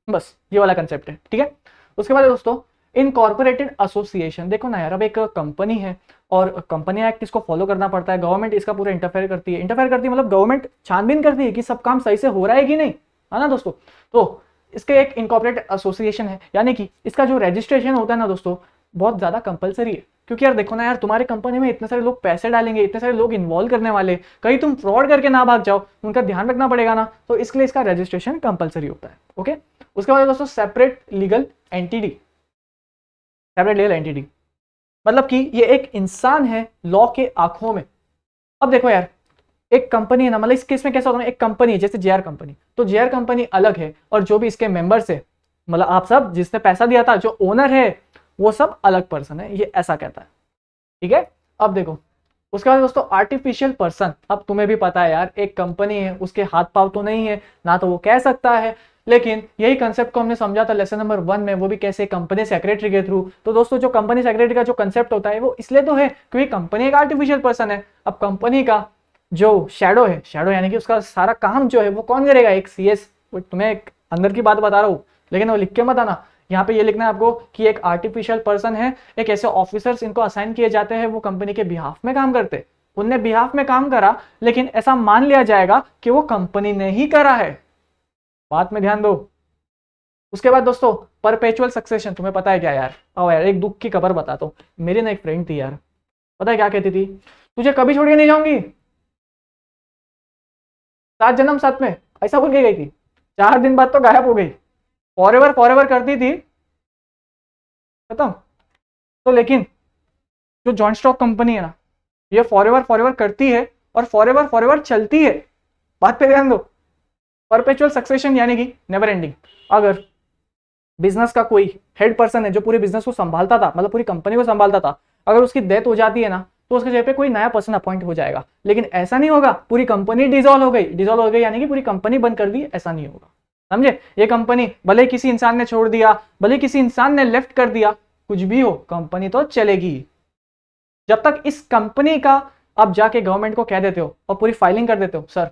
बस ये वाला कंसेप्ट है। ठीक है, उसके बाद दोस्तों इनकॉर्पोरेटेड एसोसिएशन, देखो ना यार अब एक कंपनी है और कंपनी एक्ट इसको फॉलो करना पड़ता है, गवर्नमेंट इसका पूरा इंटरफेयर करती है, मतलब गवर्नमेंट छानबीन करती है कि सब काम सही से हो रहा है कि नहीं, है ना दोस्तों। तो इसके एक इनकॉर्पोरेटेड एसोसिएशन है, यानी कि इसका जो रजिस्ट्रेशन होता है ना दोस्तों बहुत ज्यादा कंपलसरी है, क्योंकि यार देखो ना यार तुम्हारी कंपनी में इतने सारे लोग पैसे डालेंगे, इतने सारे लोग इन्वॉल्व करने वाले, कहीं तुम फ्रॉड करके ना भाग जाओ, उनका ध्यान रखना पड़ेगा ना, तो इसके लिए इसका रजिस्ट्रेशन कंपलसरी होता है। ओके, उसके बाद दोस्तों separate legal entity, separate legal entity मतलब कि ये एक इंसान है लॉ के आंखों में। अब देखो यार एक कंपनी है ना, मतलब इस केस में कैसा होता है, एक कंपनी है जैसे जेआर कंपनी, तो जेआर कंपनी अलग है और जो भी इसके मेंबर्स है, मतलब आप सब जिसने पैसा दिया था, जो ओनर है वो सब अलग पर्सन है, ये ऐसा कहता है। ठीक है, अब देखो उसके बाद दोस्तों आर्टिफिशियल पर्सन, अब तुम्हें भी पता है यार एक कंपनी है उसके हाथ पांव तो नहीं है ना, तो वो कह सकता है, लेकिन यही कंसेप्ट को हमने समझा था लेसन नंबर 1 में, वो भी कैसे कंपनी सेक्रेटरी के थ्रू। तो दोस्तों जो कंपनी सेक्रेटरी का जो कंसेप्ट होता है वो इसलिए तो है क्योंकि कंपनी एक आर्टिफिशियल पर्सन है। अब कंपनी का जो शैडो है, शैडो यानी कि उसका सारा काम जो है वो कौन करेगा, एक सीएस। तुम्हें एक अंदर की बात बता रहा हूँ, लेकिन वो लिख के मत आना, यहाँ पे ये लिखना है आपको कि एक आर्टिफिशियल पर्सन है, एक ऐसे ऑफिसर्स इनको असाइन किए जाते हैं, वो कंपनी के बिहाफ में काम करते, उनने बिहाफ में काम करा, लेकिन ऐसा मान लिया जाएगा कि वो कंपनी ने ही करा है, बात में ध्यान दो। उसके बाद दोस्तों परपेचुअल सक्सेशन, तुम्हें पता है क्या यार, आओ यार एक दुख की खबर बताता हूँ। मेरी ना एक फ्रेंड थी यार, पता है क्या कहती थी, तुझे कभी छोड़ के नहीं जाऊंगी, 7 जन्म साथ में, ऐसा बोल के गई थी। 4 दिन बाद तो गायब हो गई, फॉरएवर फॉरएवर करती थी, खत्म। तो लेकिन जो जॉइंट स्टॉक कंपनी है ना, ये फॉरएवर फॉरएवर करती है और फॉरएवर फॉरएवर चलती है, बात पे ध्यान दो। परपेचुअल सक्सेशन यानी कि नेवर एंडिंग। अगर बिजनेस का कोई हेड पर्सन है जो पूरे बिजनेस को संभालता था, मतलब पूरी कंपनी को संभालता था, अगर उसकी डेथ हो जाती है ना, तो उसके जगह पे कोई नया पर्सन अपॉइंट हो जाएगा, लेकिन ऐसा नहीं होगा पूरी कंपनी डिसॉल्व हो गई यानी कि पूरी कंपनी बंद कर दी, ऐसा नहीं होगा, समझे। ये कंपनी भले किसी इंसान ने छोड़ दिया, भले किसी इंसान ने लेफ्ट कर दिया, कुछ भी हो कंपनी तो चलेगी। जब तक इस कंपनी का आप जाके गवर्नमेंट को कह देते हो और पूरी फाइलिंग कर देते हो, सर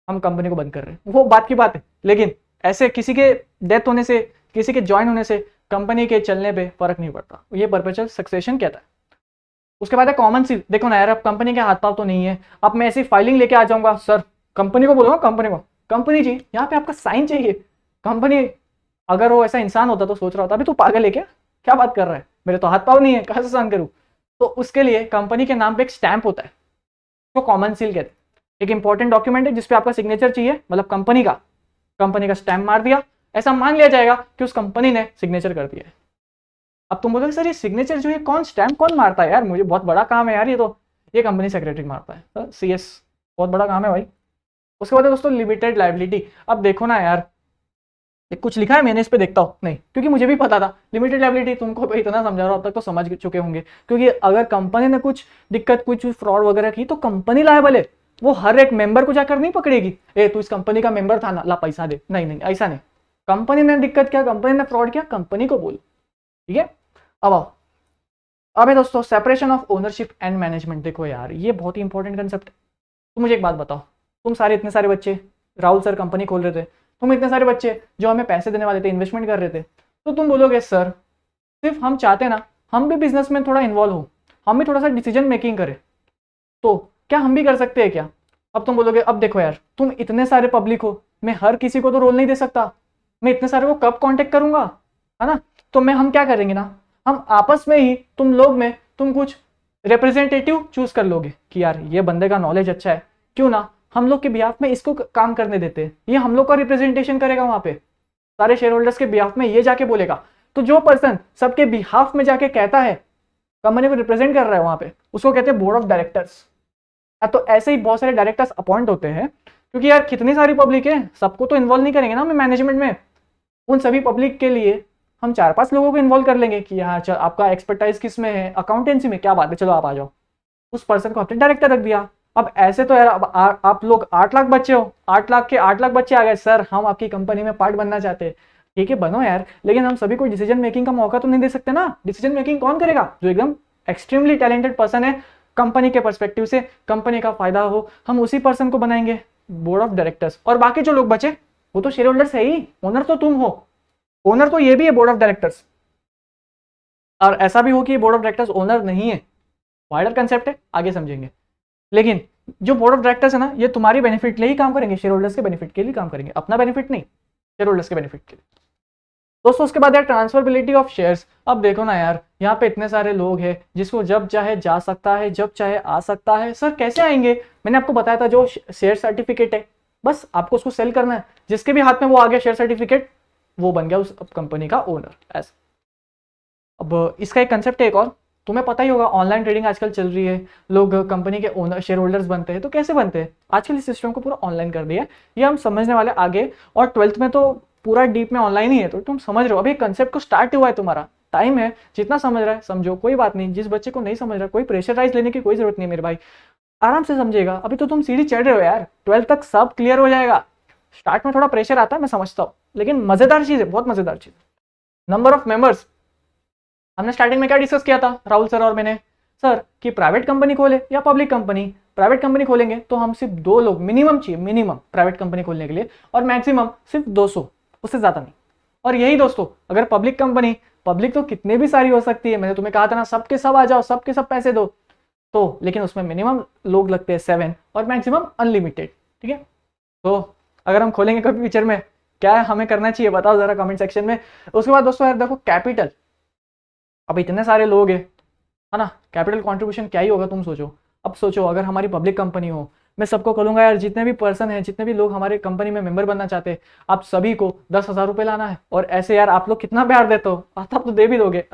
हम कंपनी को बंद कर रहे हैं, वो बात की बात है, लेकिन ऐसे किसी के डेथ होने से, किसी के ज्वाइन होने से कंपनी के चलने पे फर्क नहीं पड़ता, ये परपेचुअल सक्सेशन कहता है। उसके बाद है कॉमन सील। देखो ना यार, अब कंपनी के हाथ पाव तो नहीं है, अब मैं ऐसी फाइलिंग लेके आ जाऊंगा, सर कंपनी को बोलूंगा, कंपनी को, कंपनी जी यहाँ पे आपका साइन चाहिए। कंपनी, अगर वो ऐसा इंसान होता तो सोच रहा होता अभी तू पागल है क्या, क्या बात कर रहा है, मेरे तो हाथ पाव नहीं है, कहाँ से साइन करूँ। तो उसके लिए कंपनी के नाम पे एक स्टैंप होता है, तो कॉमन सील कहते हैं। एक इंपॉर्टेंट डॉक्यूमेंट है जिसपे आपका सिग्नेचर चाहिए, मतलब कंपनी का स्टैंप मार दिया, ऐसा मान लिया जाएगा कि उस कंपनी ने सिग्नेचर कर दिया है। अब तुम बोलोगे सर ये सिग्नेचर जो है कौन स्टैंप कौन मारता है यार, मुझे बहुत बड़ा काम है यार, ये तो ये कंपनी सेक्रेटरी मारता है, सर CS, बहुत बड़ा काम है भाई। उसके बाद है दोस्तों लिमिटेड लाइबिलिटी। अब देखो ना यार, कुछ लिखा है मैंने इस पे देखता हूँ नहीं, क्योंकि मुझे भी पता था लिमिटेड लाइबिलिटी, तुमको भी इतना समझा रहा हूँ अब तक तो समझ चुके होंगे, क्योंकि अगर कंपनी ने कुछ दिक्कत कुछ फ्रॉड वगैरह की तो कंपनी लायबल है, वो हर एक मेंबर को जाकर नहीं पकड़ेगी, ए तू इस कंपनी का मेंबर था ना, ला पैसा दे, नहीं नहीं ऐसा नहीं। कंपनी ने दिक्कत किया, कंपनी ने फ्रॉड किया, कंपनी को बोलो, ठीक है। अब आओ, अब है दोस्तों separation of ownership and management. देखो यार ये बहुत ही इंपॉर्टेंट कंसेप्ट है। तुम मुझे एक बात बताओ, तुम सारे इतने सारे बच्चे, राहुल सर कंपनी खोल रहे थे, तुम इतने सारे बच्चे जो हमें पैसे देने वाले थे, इन्वेस्टमेंट कर रहे थे, तो तुम बोलोगे सर सिर्फ हम चाहते ना हम भी बिजनेस में थोड़ा इन्वॉल्व हो, हम भी थोड़ा सा डिसीजन मेकिंग करें, तो क्या हम भी कर सकते हैं क्या। अब तुम बोलोगे अब देखो यार तुम इतने सारे पब्लिक हो, मैं हर किसी को तो रोल नहीं दे सकता, मैं इतने सारे को कब कांटेक्ट करूंगा, है ना। तो मैं हम क्या करेंगे ना, हम आपस में ही तुम लोग में तुम कुछ रिप्रेजेंटेटिव चूज कर लोगे कि यार ये बंदे का नॉलेज अच्छा है, क्यों ना हम लोग के बिहाफ में इसको काम करने देते हैं, ये हम लोग का रिप्रेजेंटेशन करेगा वहां पे, सारे शेयर होल्डर्स के बिहाफ में ये जाके बोलेगा। तो जो पर्सन सबके बिहाफ में जाके कहता है, कंपनी को रिप्रेजेंट कर रहा है वहां पे, उसको कहते हैं बोर्ड ऑफ डायरेक्टर्स। तो ऐसे ही बहुत सारे डायरेक्टर्स अपॉइंट होते हैं, क्योंकि यार कितनी सारी पब्लिक है, सबको तो इन्वॉल्व नहीं करेंगे ना हमें मैनेजमेंट में, उन सभी पब्लिक के लिए हम 4-5 लोगों को इन्वॉल्व कर लेंगे कि हाँ चल आपका एक्सपर्टाइज किस में है, अकाउंटेंसी में, क्या बात है, चलो आप आ जाओ, उस पर्सन को आपने डायरेक्टर रख दिया। अब ऐसे तो यार अब आप लोग 8 लाख बच्चे हो, 8 लाख के 8 लाख बच्चे आ गए, सर हम आपकी कंपनी में पार्ट बनना चाहते हैं, ठीक है बनो यार, लेकिन हम सभी को डिसीजन मेकिंग का मौका तो नहीं दे सकते ना। डिसीजन मेकिंग कौन करेगा, जो एकदम एक्सट्रीमली टैलेंटेड पर्सन है, कंपनी के पर्सपेक्टिव से कंपनी का फायदा हो, हम उसी पर्सन को बनाएंगे बोर्ड ऑफ डायरेक्टर्स। और बाकी जो लोग बचे वो तो शेयर होल्डर्स है ही, ओनर तो तुम हो, ओनर तो ये भी है बोर्ड ऑफ डायरेक्टर्स। और ऐसा भी हो कि बोर्ड ऑफ डायरेक्टर्स ओनर नहीं है, वाइडर कंसेप्ट है, आगे समझेंगे। लेकिन जो बोर्ड ऑफ डायरेक्टर्स है ना, ये तुम्हारी बेनिफिट के लिए ही काम करेंगे, शेयर होल्डर्स के बेनिफिट के लिए काम करेंगे, अपना बेनिफिट नहीं, शेयर होल्डर्स के बेनिफिट के लिए। दोस्तों उसके बाद यार ट्रांसफरेबिलिटी ऑफ शेयर्स। अब देखो ना यार, यहाँ पे इतने सारे लोग हैं, जिसको जब चाहे जा सकता है, जब चाहे आ सकता है। सर कैसे आएंगे, मैंने आपको बताया था जो शेयर सर्टिफिकेट है, बस आपको उसको सेल करना है, जिसके भी हाथ में वो आ गया शेयर सर्टिफिकेट, वो बन गया उस कंपनी का ओनर। ऐसा अब इसका एक कंसेप्ट है एक और, तुम्हें पता ही होगा, ऑनलाइन ट्रेडिंग आजकल चल रही है, लोग कंपनी के ओनर शेयर होल्डर्स बनते हैं। तो कैसे बनते हैं, आजकल इस सिस्टम को पूरा ऑनलाइन कर दिया है, ये हम समझने वाले आगे, और 12th में तो पूरा डीप में ऑनलाइन ही है, तो तुम समझ रहे हो, अभी कंसेप्ट को स्टार्ट हुआ है, तुम्हारा टाइम है, जितना समझ रहा है समझो, कोई बात नहीं। जिस बच्चे को नहीं समझ रहा, कोई प्रेशराइज लेने की कोई जरूरत नहीं मेरे भाई, आराम से समझेगा, अभी तो तुम सीढ़ी चढ़ रहे हो यार, 12th तक सब क्लियर हो जाएगा। स्टार्ट में थोड़ा प्रेशर आता है मैं समझता हूँ, लेकिन मजेदार चीज है, बहुत मजेदार चीज। नंबर ऑफ मेंबर्स, हमने स्टार्टिंग में क्या डिस्कस किया था राहुल सर और मैंने, सर कि प्राइवेट कंपनी खोले या पब्लिक कंपनी। प्राइवेट कंपनी खोलेंगे तो हम सिर्फ 2 लोग मिनिमम चाहिए, मिनिमम प्राइवेट कंपनी खोलने के लिए, और मैक्सिमम सिर्फ 200, उससे ज्यादा नहीं। और यही दोस्तों, अगर पब्लिक कंपनी, पब्लिक तो कितने भी सारी हो सकती है, मैंने तुम्हें कहा था ना सबके सब आ जाओ, सबके सब पैसे दो, तो लेकिन उसमें मिनिमम लोग लगते हैं 7 और मैक्सिमम अनलिमिटेड, ठीक है। तो अगर हम खोलेंगे कभी फ्यूचर में, क्या है हमें करना चाहिए बताओ जरा कमेंट सेक्शन में। उसके बाद दोस्तों यार देखो कैपिटल, अब इतने सारे लोग हैं, है ना, कैपिटल कंट्रीब्यूशन क्या ही होगा तुम सोचो। अब सोचो अगर हमारी पब्लिक कंपनी हो, मैं सबको कहूँगा यार जितने भी पर्सन हैं, जितने भी लोग हमारे कंपनी में मेंबर बनना चाहते हैं, आप सभी को 10,000 रुपये लाना है। और ऐसे यार आप लोग कितना प्यार देते हो, आप तो दे भी दोगे,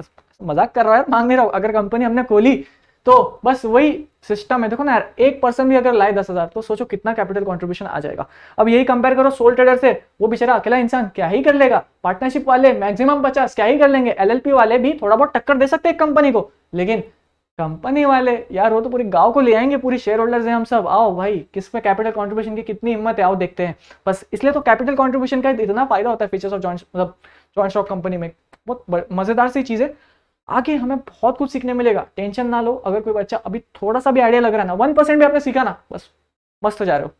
मजाक कर रहा है यार, मांग नहीं रहा हूँ। अगर कंपनी हमने खोली तो बस वही सिस्टम है, देखो ना यार, एक पर्सन भी अगर लाए 10,000 तो सोचो कितना कैपिटल कंट्रीब्यूशन आ जाएगा। अब यही कंपेयर करो सोल ट्रेडर से, वो बेचारा अकेला इंसान क्या ही कर लेगा, पार्टनरशिप वाले मैक्सिमम 50 क्या ही कर लेंगे, LLP वाले भी थोड़ा बहुत टक्कर दे सकते हैं कंपनी को, लेकिन कंपनी वाले यार वो तो पूरी गांव को ले आएंगे, पूरी शेयर होल्डर्स हैं हम सब, आओ भाई किस में कैपिटल कंट्रीब्यूशन की कितनी हिम्मत है, आओ देखते हैं। बस इसलिए तो कैपिटल कंट्रीब्यूशन का इतना फायदा होता है फीचर्स ऑफ जॉइंट, मतलब जॉइंट स्टॉक कंपनी में, बहुत मजेदार सी चीज है। आगे हमें बहुत कुछ सीखने मिलेगा, टेंशन ना लो। अगर कोई बच्चा अभी थोड़ा सा भी आइडिया लग रहा है ना, 1% भी आपने सीखा ना, बस मस्त हो जा रहे हो।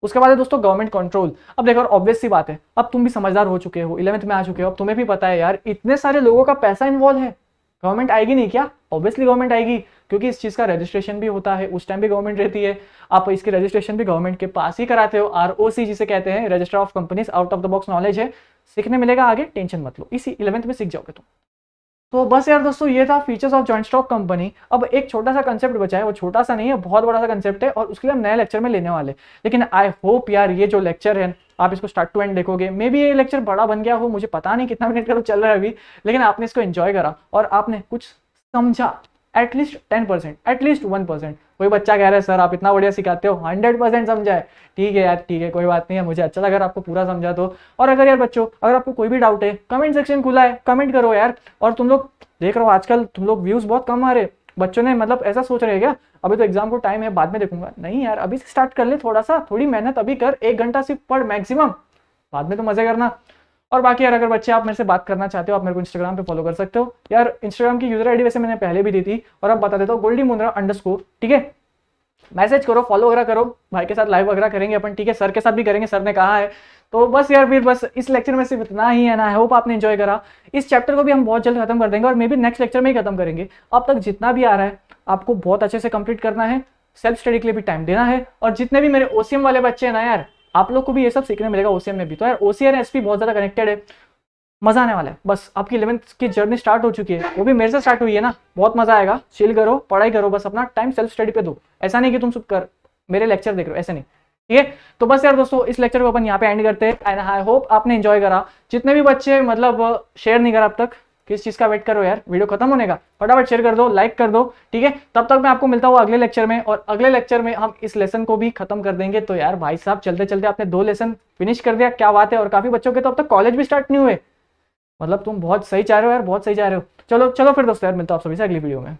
उसके बाद है दोस्तों गवर्नमेंट कंट्रोल। अब देखो ऑब्वियस सी बात है, अब तुम भी समझदार हो चुके हो, 11th में आ चुके हो, अब तुम्हें भी पता है यार इतने सारे लोगों का पैसा इन्वॉल्व है, गवर्नमेंट आएगी नहीं क्या? ऑब्वियसली गवर्नमेंट आएगी, क्योंकि इस चीज़ का रजिस्ट्रेशन भी होता है, उस टाइम भी गवर्नमेंट रहती है। आप इसकी रजिस्ट्रेशन भी गवर्नमेंट के पास ही कराते हो, ROC जिसे कहते हैं, register of companies. Out of the box knowledge है, सीखने मिलेगा आगे, टेंशन मत लो, इसी 11th में सीख जाओगे तुम। तो बस यार दोस्तों, ये था features of joint stock company. अब एक छोटा सा कंसेप्ट बचा है, वो छोटा सा नहीं है, बहुत बड़ा सा कंसेप्ट है, और उसके लिए हम नए लेक्चर में लेने वाले। लेकिन आई होप यार ये जो लेक्चर है आप इसको स्टार्ट टू एंड देखोगे। मे बी ये लेक्चर बड़ा बन गया हो, मुझे पता नहीं कितना मिनट का तो चल रहा है अभी, लेकिन आपने इसको एंजॉय करा और आपने कुछ समझा, एटलीस्ट 10%, एटलीस्ट 1%। कोई बच्चा कह रहा है सर आप इतना बढ़िया सिखाते हो, 100% समझा है, ठीक है यार, ठीक है, कोई बात नहीं है, मुझे अच्छा लगा अगर आपको पूरा समझा तो। और अगर यार बच्चों, अगर आपको कोई भी डाउट है, कमेंट सेक्शन खुला है, कमेंट करो यार। और तुम लोग देख रहे हो आजकल तुम लोग व्यूज बहुत कम आ रहे, बच्चों ने मतलब ऐसा सोच रहे हैं क्या अभी तो एग्जाम को टाइम है, बाद में देखूंगा? नहीं यार, अभी से स्टार्ट कर ले, थोड़ा सा, थोड़ी मेहनत अभी कर, 1 घंटा सिर्फ पढ़ मैक्सिमम, बाद में तो मजे करना। और बाकी यार, अगर बच्चे आप मेरे से बात करना चाहते हो, आप मेरे को इंस्टाग्राम पे फॉलो कर सकते हो यार। इंस्टाग्राम की यूजर आईडी वैसे मैंने पहले भी दी थी, और अब बता देता हूँ, goldie_, ठीक है? मैसेज करो, फॉलो वगैरह करो, भाई के साथ लाइव वगैरह करेंगे अपन, ठीक है? सर के साथ भी करेंगे, सर ने कहा है। तो बस यार, फिर बस इस लेक्चर में सिर्फ इतना ही है ना। आई होप आपने एंजॉय करा। इस चैप्टर को भी हम बहुत जल्द खत्म कर देंगे, और मे बी नेक्स्ट लेक्चर में ही खत्म करेंगे। अब तक जितना भी आ रहा है आपको बहुत अच्छे से कंप्लीट करना है, सेल्फ स्टडी के लिए भी टाइम देना है। और जितने भी मेरे OCM वाले बच्चे हैं ना यार, आप लोग को भी ये सब सीखने मिलेगा OCM में भी। तो यार OC और SP बहुत ज्यादा कनेक्टेड है, मजा आने वाला है। बस आपकी 11th की जर्नी स्टार्ट हो चुकी है, वो भी मेरे से स्टार्ट हुई है ना, बहुत मजा आएगा। चिल करो, पढ़ाई करो, बस अपना टाइम सेल्फ स्टडी पे दो। ऐसा नहीं कि तुम कर मेरे लेक्चर देख रहे हो, ऐसे नहीं, ठीक है? तो बस यार दोस्तों, इस लेक्चर को अपन यहाँ पे एंड करते हैं, एंड आई होप आपने एंजॉय करा। जितने भी बच्चे मतलब शेयर नहीं करा अब तक, किस चीज का वेट करो यार, वीडियो खत्म होने का, फटाफट शेयर कर दो, लाइक कर दो, ठीक है? तब तक मैं आपको मिलता हूँ अगले लेक्चर में, और अगले लेक्चर में हम इस लेसन को भी खत्म कर देंगे। तो यार भाई साहब, चलते चलते आपने 2 लेसन फिनिश कर दिया, क्या बात है। और काफी बच्चों के तो अब तक कॉलेज भी स्टार्ट नहीं हुए, मतलब तुम बहुत सही चाह रहे हो यार, बहुत सही चाह रहे हो। चलो चलो फिर दोस्तों यार, मिलता हूँ आप सभी से अगली वीडियो में।